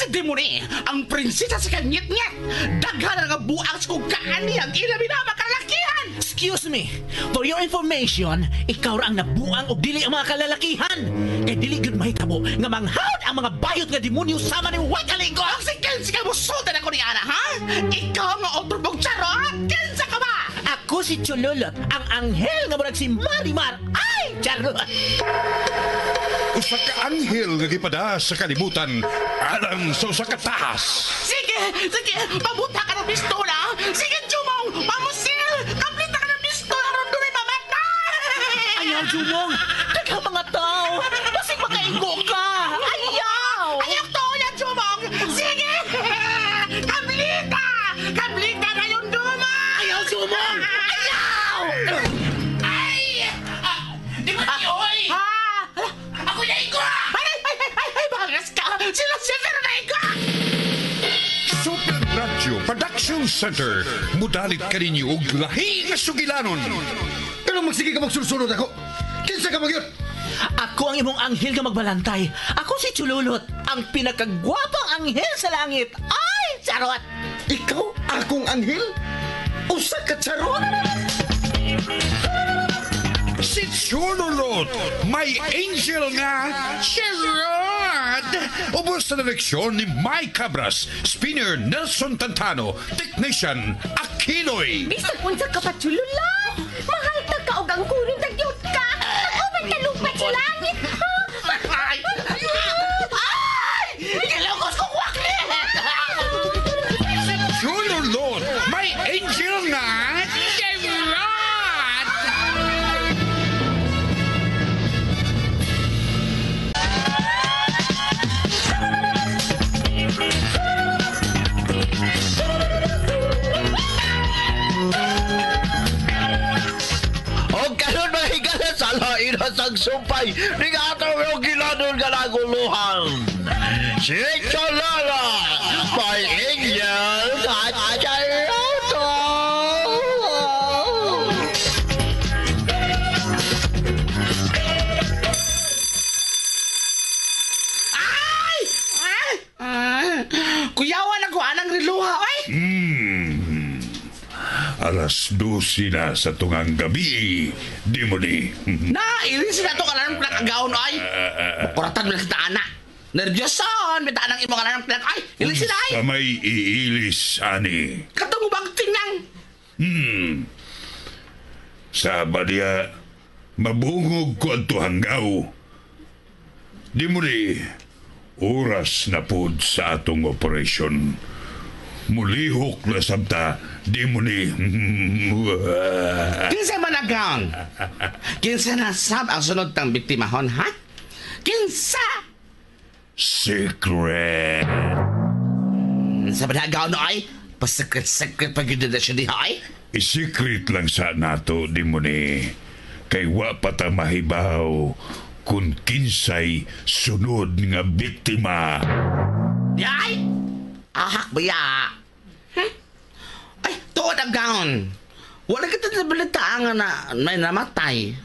Di mo ni, ang prinsesa sa kanyit-nyit. Daghan nga buang sa kugaan niyang ilabi na makalakihan. Excuse me, for your information, ikaw ra ang nabuang o dili ang mga kalalakihan. Kay dili gud mahitabo nga manghawd ang mga bayot nga demonyo sama ni Wakalingo. Ang si Kensa ka mo sultan ako ni Ana, ha? Ikaw nga otro mong charot. Kensa ka ba? Ako si Chololot, ang anghel nga murag si Marimar. Ay, charot! Usa ka anghel nga gipada sa kalibutan alang sa usa ka taas. Sige, pabuta ka ng pistola. Sige, Jumong, pamusil. Kaplita ka ng pistola ron doon ay mamatay. Ayaw, Jumong! Daghang mga tao! Basig makaingo ka! Ayaw! Ayaw to yan, Jumong. Sige. Kaplita na yung Duma. Ayaw, Jumong! Ayaw! Di ba niyo, oy? Ako na iko! Ay, bangas ka! Sila pero na iko! Super Radio Production Center. Mudalit ka ninyo og lahi nga sugilanon. Pero magsige ka magsulsunod ako. Kinsa ka magyot? Ako ang imong anghel nga magbalantay. Ako si Chululot, ang pinakagwapang anghel sa langit. Ay, charot! Ikaw akong anghel? Usa ka charot? Si Chululot, may angel nga charot. Ubos na leksyon ni Mike Cabras, spinner Nelson Tantano, technician Akiloy. Bisag unsa ka pa, Chulula. Mahal ta ka og ang kunin tagyot ka. Uban ka lupat sa langit. Ay! Kilokos ko kwakli! Chululot, may angel nga charot. Ang sumpay ni nga ito yung giladon ka naguluhan. Si Chololo, may angel at charoto. Kuyawan ako anang riluha, ay! Alas 12 na sa tungang gabi, di mo ni. Irin sila ito ka na ng pinakagaon, ay! Makuratan mo lang kita, anak. Nervyoson, may taan ang imo ka na ng pinak, ay! Irin sila, ay! Sa may iilis, ani. Katong bang tinang! Sa badya, mabungog ko ang tuhanggaw. Di mo ni, oras na pod sa atong operasyon. Mulihok na sabta, di mo ni. Kinsa man nagaon? Kinsa na sab ang sunod tang biktimahon, ha? Kinsa? Secret. Sa nagaon ay? Pa-secret pa gid na siya di, ay? I-secret lang sa nato, di mo ni. Kay wa pa ta mahibaw kung kinsay sunod nga biktima. Di, ay? Ahak ba ya? Ay, tuod ang gaon. Wala kita sa balitaan na may namatay.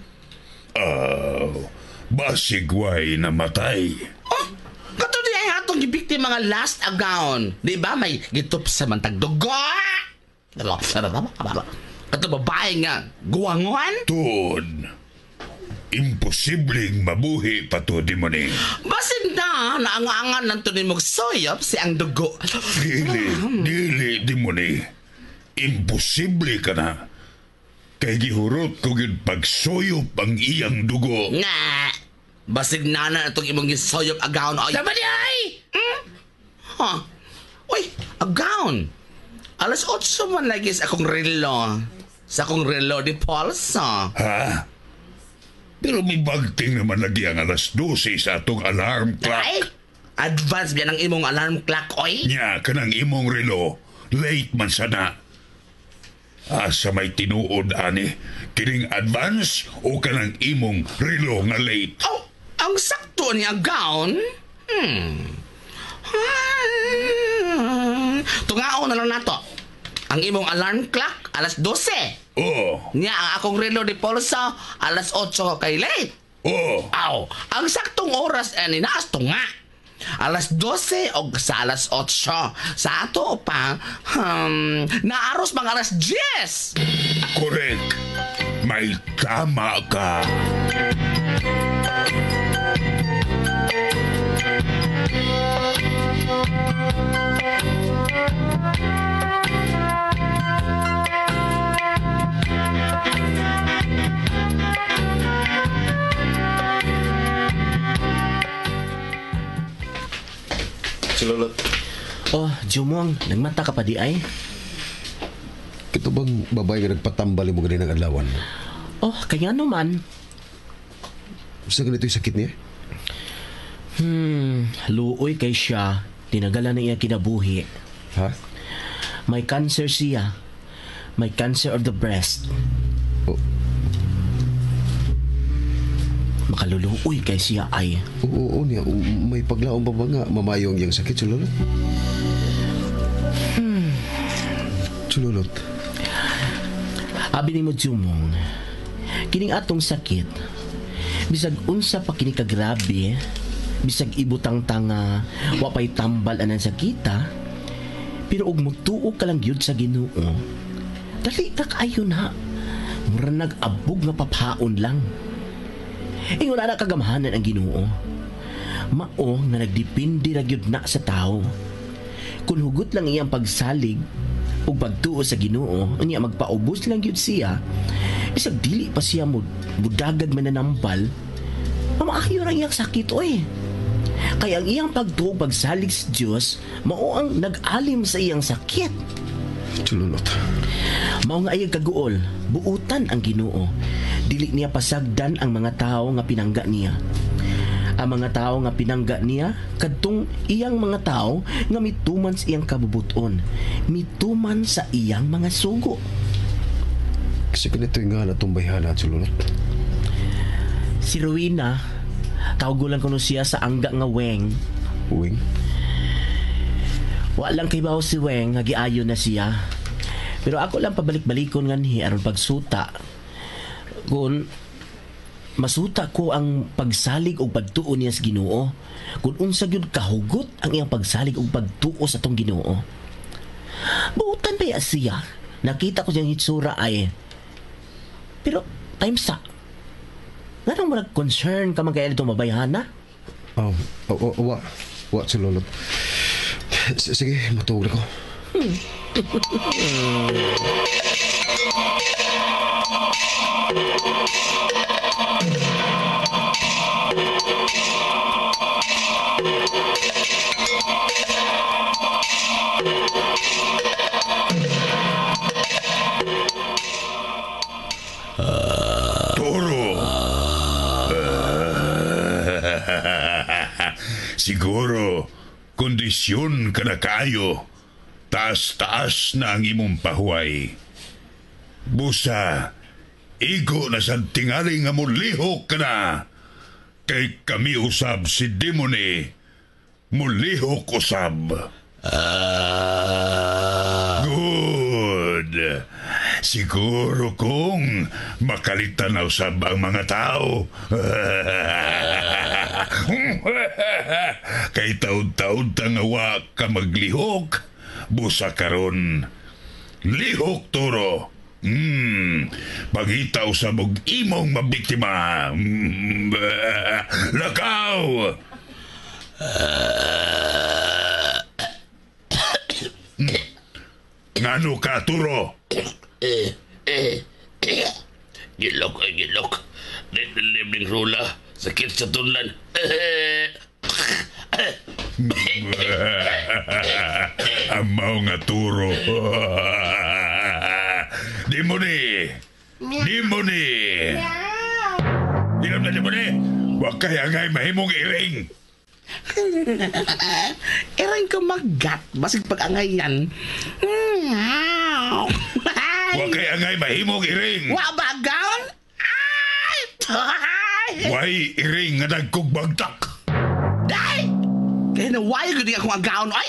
Basig way namatay. Oh, kato di ay hatong gibikti mga last agaon. Di ba may gitup sa mantag dugo? Kato babae nga, guwangon? Tuod. Imposibleng mabuhi pa to, di mo ni. Basin na, naangangan ng tunin mong soyop si ang dugo. Dili, di mo ni. Imposible ka na. Kay gihurot ko yun pagsoyop ang iyang dugo. Nga, basig na na itong imong gisoyop agaon. Ay, Tama niya ay! Huh? Uy, agaon. Alas 8 man lagi sa akong relo. Sa akong relo di Polso. Ha? Pero may bagting naman lagi ang alas 12 sa atong alarm clock. Ay, advance biyan ang imong alarm clock, oy. Nya, kanang imong relo, late man sana. Asa may tinuod, ani, kining advance o kanang imong relo nga late? Oh, ang sakto niya gown. Tungaon na lang nato. Ang imong alarm clock, alas 12. Oh, Nya, ang akong relo di Polso, alas 8 kay late. oh. Aw, ang saktong oras ni naas tunga. alas 12 o sa alas 8. Sa ato pa, naaros mga alas 10. Correct. May tama ka. Sululot. Oh, Jumong, nagmata ka pa di ay? Ito bang babae nga nagpatambal mo ganun ng adlawan? Oh, kaya naman. Sa ganito yung sakit niya? Luoy kay siya. Tinagalan na iya kinabuhi. Ha? May cancer siya. May cancer of the breast. O, Makaluluoy kay siya ay. oo niya. May paglaong pa ba nga mamayong yung sakit, Sululot? Sululot. Abi ni mo Jumong, kining atong sakit, bisag unsa pa kini kagrabe, bisag ibutang tanga, wapay tambal anan sakita, pero ug mutuo ka lang gyud sa Ginoo, dali ka kaayo na, mura nag-abog nga paphaon lang. Ingon na kagamahanan ang Ginoo, mao nga nagdepende ra gyud na sa tao. Kung hugot lang iyang pagsalig, ug pagtuo sa Ginoo, unya magpaubos lang gyud siya. Isag dili pa siya budagag mananambal. Mamaayo ra iyang sakit oy. Kaya ang iyang pagtuo pagsalig sa Dios mao ang nag-alim sa iyang sakit. Sululot. Mao nga iyang kaguol, buutan ang Ginoo. Dili niya pasagdan ang mga tao nga pinangga niya. Ang mga tao nga pinangga niya kadtong iyang mga tao nga mituman sa iyang kabubuton, mituman sa iyang mga sugo. Kasi ganito yung nga natumbayhan at Sululot. Si Rowena, tawgulan ko no siya sa angga nga Weng. Uwing. Walang kay bawo si Weng nga giayo na siya. Pero ako lang pabalik-balikon nganhi aron pagsuta. Kung masuta ko ang pagsalig o pagtuo niya sa Ginoo, kung unsa gyud kahugot ang iyang pagsalig o pagtuo sa tong Ginoo. Buutan pa siya. Nakita ko siyang hitsura ay. Pero time sa. Nga nang marag concern ka man kaya itong mabayhana? Wa Sululot. Sige, matulog ako. Toro. Siguro, kondisyon ka na kayo. Taas-taas na ang imong pahuway. Busa, igo na sa tingali nga mulihok ka na. Kay kami usab si Demone. Mulihok usab. Good. Siguro kung makalitan na usab ang mga tao. Kay taon-taon tangawa ka maglihok. Busa karon. Lihok Toro. Pagitaw sa mong imong mabiktima. Lakaw. Ngano ka, Turo? Gilok. Libleng rula. Sakit sa tunlan. Amaw nga Turo. Di mo ni. Di mo ni. Huwag kaya nga'y mahimong iring. Erang ka magat, basig pag-angay yan. Huwag kaya nga'y mahimong iring. Wa ba gaon? Ay! Why iring nga nagkugbagtak? Day! Kaya na why ko di ako agaon, ay?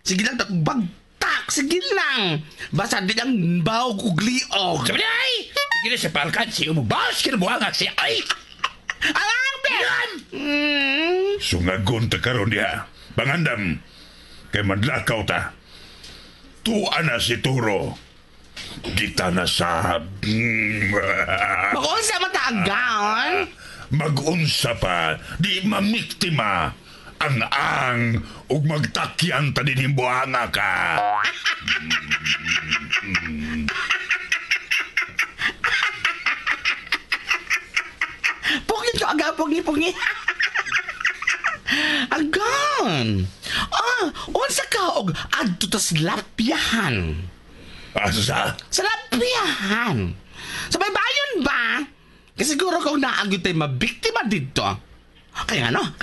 Sige lang, bagtak, sige lang. Basta di lang baw kugliog. Sabi niya ay! Sige na sa palkan, siya mo bawas ka na buhangak siya ay! Alang, Ben! Sungagon ta karon niya. Pangandam, kay madlakaw ta. Tuwa na si Turo. Kita na sa... Mag-unsa man ta agaon? Mag-unsa pa, di mamiktima ang ug magtakyan ta din himbuhanga ka. Pugi ko aga, pugi. Agon. Unsa ka og adto ta sa lapyahan? Asa? Sa lapyahan. Sa baybayon ba? Kasi siguro kung naagyo tayo mabiktima dito. Kaya ano?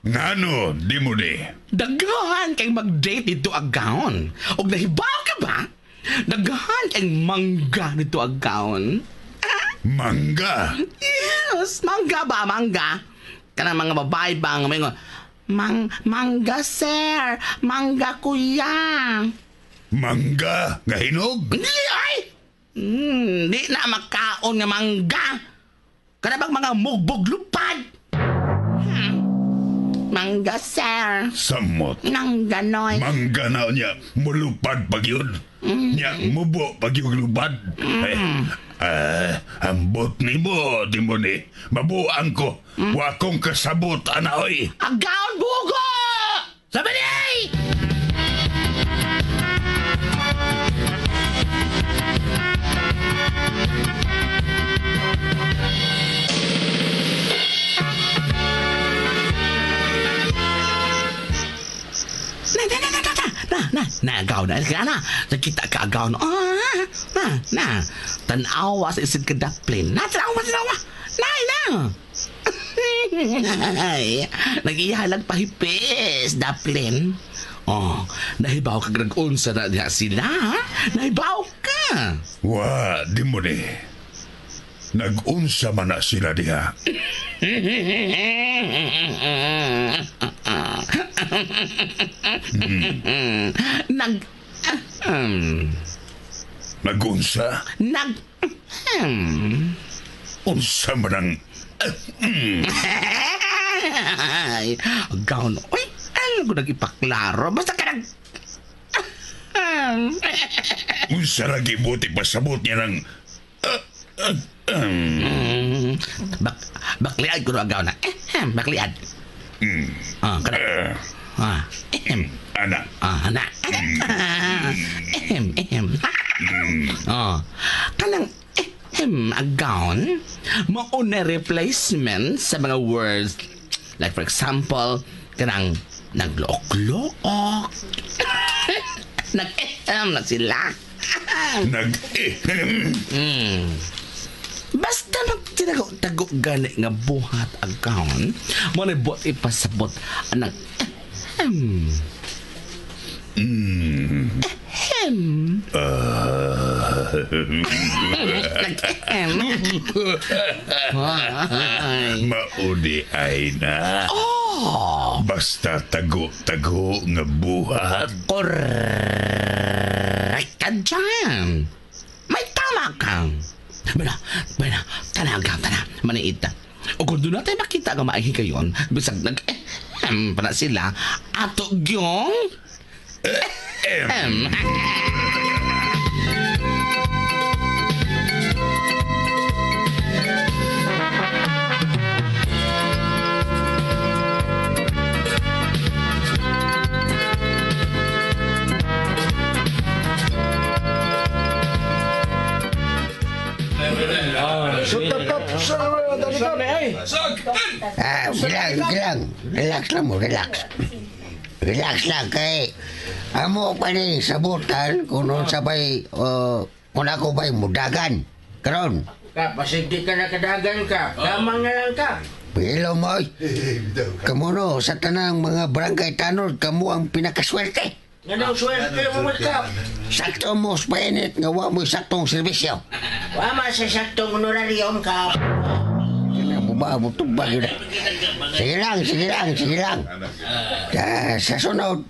Ngano, di mo ni. Daghan kay mag-date dito agaon. Og nahibaw ka ba? Daghan kay mangga dito agaon. Mangga? Yes, mangga ba? Mangga. Kanang mga babae bang may mangga sir, mangga kuya. Mangga nga hinog? Hindi ay! Di na makaon nga mangga. Kanang mga mugbog lupad. Mangga sir. Samot. Nang ganoy. Mangga na niya, mulupad pag yun. Niya, mubo pag yung lubad. Ambot ni mo, di mo ni. Mabuang ko. Wakong kasabot, anaoy. Agaon bugo! Sabi ni! Agaw na na nakita ka agaw na tanawa sa isid ka daplin tanawa na nagihalag pahipis daplin nahibaw ka grag-unsa na niya sila nahibaw ka Di mo ni. Nag-unsa man na sila diha. Nag-unsa? Unsa man ang... Agaw no uy ano ko nagipaklaro basta ka Unsa lagi buti pasabot niya ng... bakliad ko agaw na bakliad Anak. Anak. Kanang agaon mauna replacement sa mga words like for example kanang naglook-look nag-ehem na sila basta nagtinago gani nga buhat agaon mo na bot ipasabot anang Maudi ay na. Basta tago-tago nga buhat. Correct ka dyan. May tama kang. Bala, tanaga, maniita. O kung doon natin makita nga maihi kayon, bisag pana sila, ato gyong Relax lang kay amo pa ni sabutan kung sabay kung ako ba'y mudagan karon Pasig ka na kadagan ka. Lamang na lang ka. Pero mo kamu no sa tanang mga barangay tanod kamu ang pinakaswerte. Nga daw swerte mo ka. Sakto mo painit nga wa mo saktong serbisyo. Wama sa saktong honorarium ka. Ba mo tubag yun. Sige lang. Sa sunod,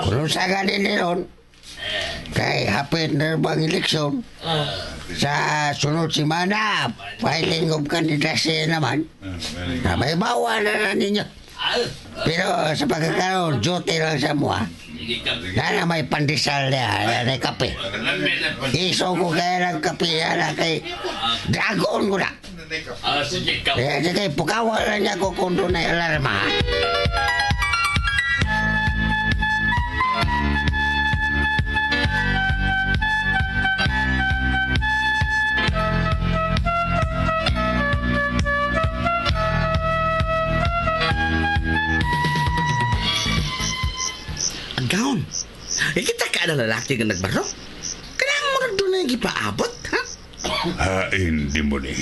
kung sa ganin niyon, kay hapit na bang eleksyon, sa sunod simana, filing of candidacy naman, na may bawa na ninyo. Pero sa pagkakaroon, duty lang sa mua. Nana may pandesal niya, na kape. Iso ko kaya ng kape na kay Dragon ko na. Sige ka. Kaya sige, pukawa na niya ko kung doon ay alarma. Agaon. Kita ka na lalaki nga nagbaro? Kanang mo doon na yung gipaabot, ha? Hain di mo ni.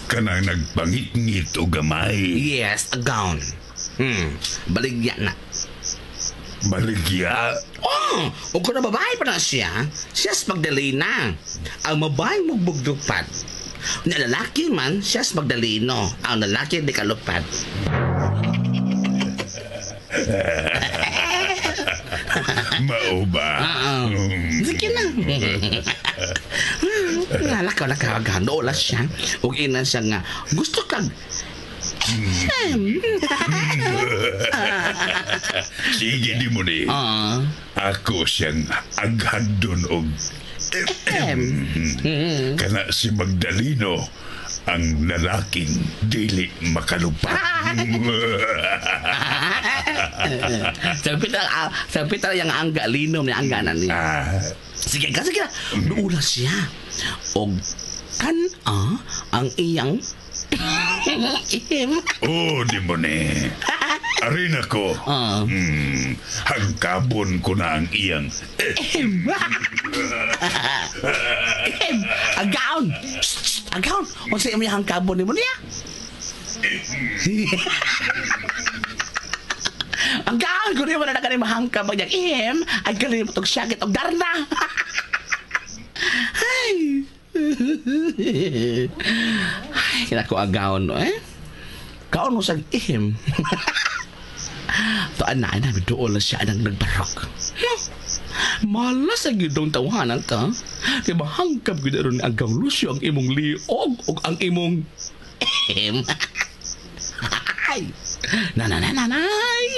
Kanang nagpangit-ngit o gamay. Yes, agaon. Baligya na. Baligya. Oh, o kung na babae pa na siya's Magdalena. Ang babaeng mugbugdupad. Na lalaki man, siya's Magdaleno. Ang lalaki di kalupad. Mao ba? Sige na. Nalakaw na kagahan. Noola siya. Huwag ina siya nga. Gusto kag... Sige di mo ni. Ako siyang aghadon og kana si Magdaleno ang lalaking dili makalupat. Sabi ta yung angga linom ni angga na niya. Sige ka. Noola siya. Og ang iyang Oh, di mo ni. Arin ako. Hangkabon ko na ang iyang. Agaon! Agaon! Kung sa'yo mo yung hangkabon ni mo niya? Agaon! Kung mo na nagkanin mahangkab ang niyang ay galing mo itong syagit o darna! Ay! Ay, kinako agaon, Kaon mo sa Tuan na doon na siya nang nagbarok. Malas ang yun tawanan ka. Kaya mahangkap ko na rin ang Lusyo ang imong liog o ang imong ay. Nanay.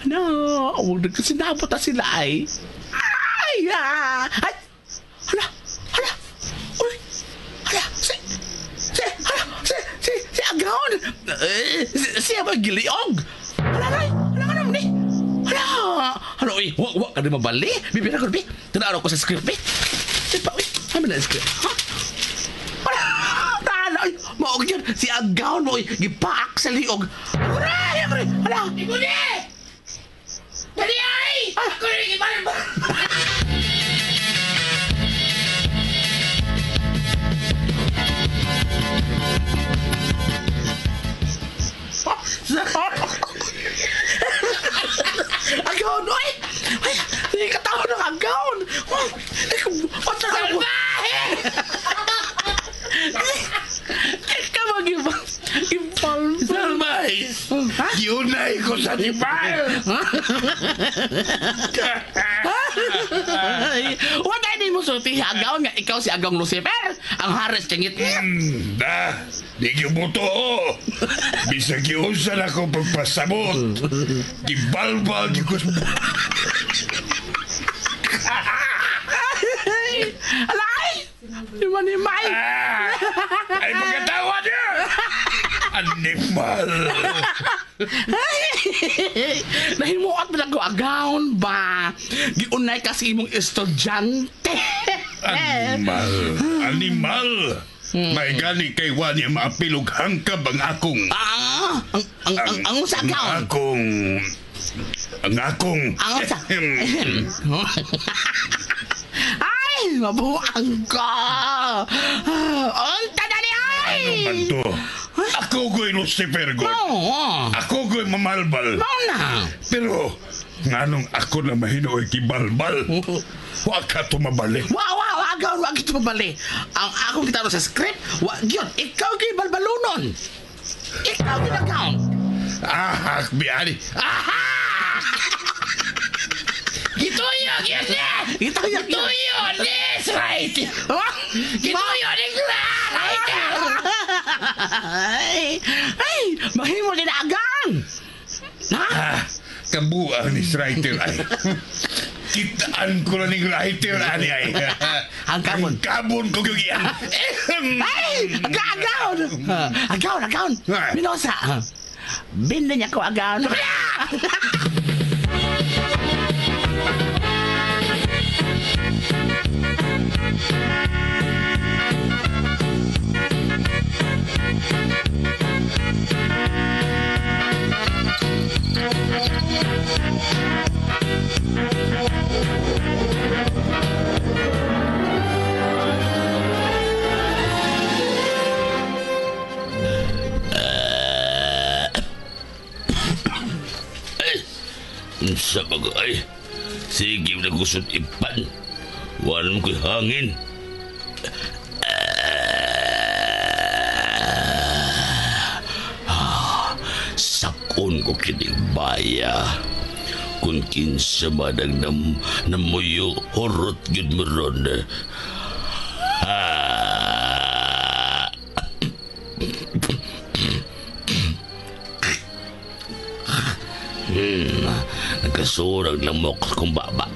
No, huwag nagkasinabot na sila ay. Ay. Hala. Uy. Hala. Si Agaon. Siya ba giliog? Hala ka naman eh. Hala, wak ka na mabali. Bibira ko, Bi. Tinaro ko sa script, Bi. Ano na script? Ha? Hala, maog yun. Si Agaon mo, gipaak sa liog. Hala. Ikuli! Dali ay! Ako rin ibalan ba? Agaon, oy! Ay, hindi ka tao ng Agaon! What's up? Salbahe! Ikaw mag-ibang Salbay! Yunay ko sa tibal! Wala din mo sulti si Agaon nga ikaw si Agong Lucifer ang hares kangit Di kibuto bisag iusan ako pagpasabot gibalbal ko alay himay ay magkatawa niya animal nahimuot mo lang ko Agaon ba giunay kasi imong estudyante animal may gani kay wani maapilog hangkab ang akong ang sa Agaon ang akong sa ay mabuang ka unta na ni ay ano man to ako ko'y Lucifer God ako ko'y mamalbal pero nganong ako na mahinoy kibalbal wag ka tumabali Agaon, wag ito mabali. Ang akong gitaro sa script, wag yun. Ikaw kay balbalunon. Ikaw kay Agaon. Biyari. Gituyo, yes! Gituyo, yes, right! Gituyo, right! Ay, mahimo din Agaon. Ha? Kabuang ni writer ay. Kitaan ko na ni writer ani ay. Ang kabon. Kabon ko yung iyan. Ay! Agaon! Agaon! Ay. Minosa! Binda niya ko agaon. Sa bagay, sige na gusot ipan. Walang ko'y hangin. Sakon ko kinibaya. Kung kinsa madang namuyo, horot yun mo ron. Nagkasurag lang mo kung baba.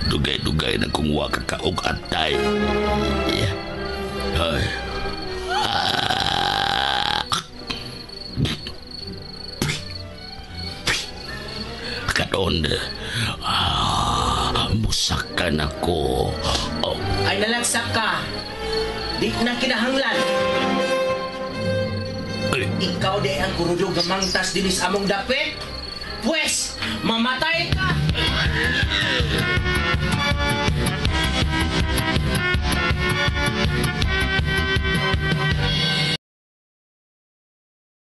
Dugay-dugay na kung waka kaog atay. Ay. Karon, musakan ako. Oh. Ay nalagsak ka. Di na kinahanglan. Ikaw di ang kurudog gamangtas dinis among dapit. Pwes, mamatay ka.